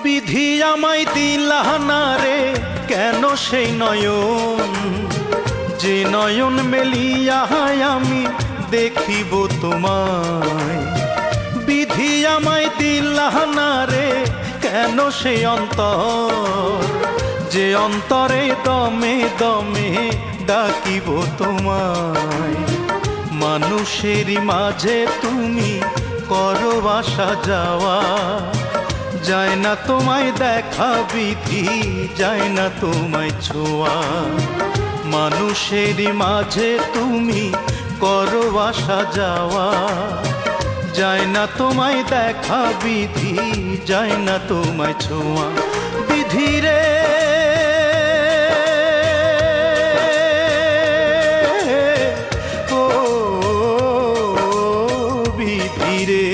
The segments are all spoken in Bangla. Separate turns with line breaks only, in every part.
বিধি আমায় দিলা না রে কেন সেই নয়ন, যে নয়ন মেলিয়া আমি দেখিব তোমায়। বিধি আমায় দিলা না রে কেন সেই অন্তর, যে অন্তরে দমে দমে ডাকিব তোমায়। মানুষেরই মাঝে তুমি করো আসা যাওয়া, যায় না তোমায় দেখা বিধি, যায় না তোমায় ছোঁয়া। মানুষেরই মাঝে তুমি করো আসা যাওয়া, যায় না তোমায় দেখা বিধি, যায় না তোমায় ছোঁয়া। বিধি রে ও বিধি রে,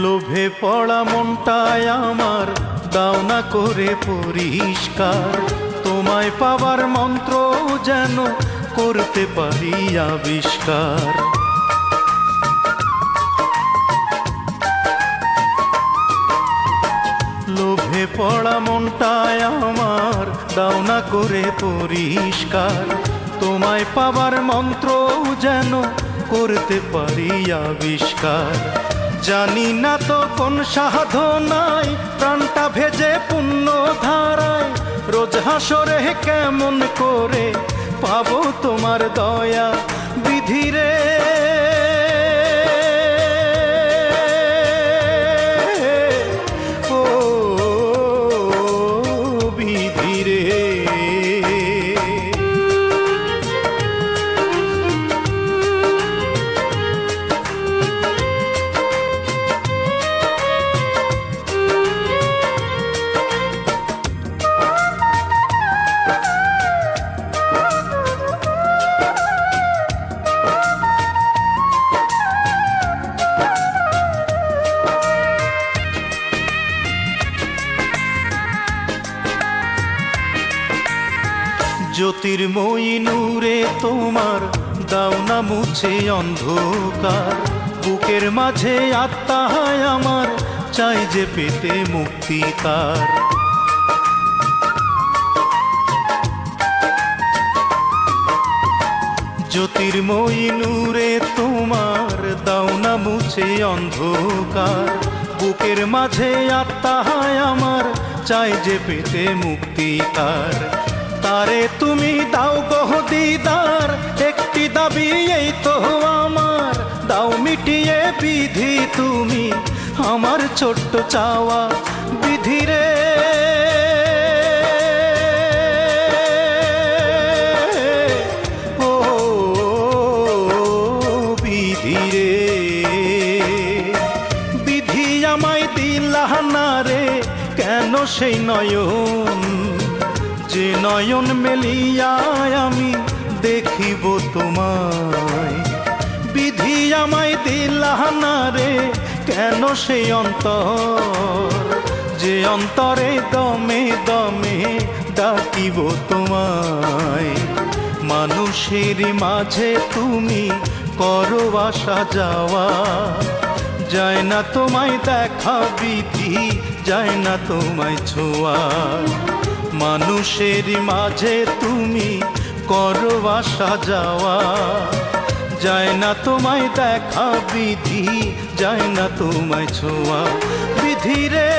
লোভে পড়া মনটায় আমার দাও না করে পরিষ্কার, তোমায় পাবার মন্ত্র যেন করতে পারি আবিষ্কার। লোভে পড়া মনটায় আমার দাও না করে পরিষ্কার, তোমায় পাবার মন্ত্র যেন করতে পারি আবিষ্কার। জানি না তো কোন সাধনায় প্রাণটা ভেজে পুণ্য ধারায়, রোজ হাসরে কেমন করে পাবো তোমার দয়া। বিধি রে ও বিধি রে, জ্যোতির্ময়ী নূরে তোমার দাও না মুছে অন্ধকার, বুকের মাঝে আত্মায় আমার চাই যে পেতে মুক্তি তার। জ্যোতির্ময়ী নূরে তোমার দাও না মুছে অন্ধকার, বুকের মাঝে আত্মায় আমার চাই যে পেতে মুক্তি তার। তারে তুমি দাও গো দিদার, একটি দাবি এই তো আমার, দাও মিটিয়ে বিধি তুমি আমার ছোট্ট চাওয়া। বিধি রে ও বিধি রে, বিধি আমায় দিলা না রে কেন সেই নয়ন, যে নয়ন মেলিয়া আমি দেখিব তোমায়। বিধি আমায় দিলা না রে কেন সেই অন্তর, যে অন্তরে দমে দমে ডাকিব তোমায়। মানুষের মাঝে তুমি করো আসা যাওয়া, যায় না তোমায় দেখা বিধি, যায় না তোমায় ছোঁয়া। মানুষের মাঝে তুমি করো আসা যাওয়া, যায় না তোমায় দেখা বিধি, যায় না তোমায় ছোঁয়া। বিধি রে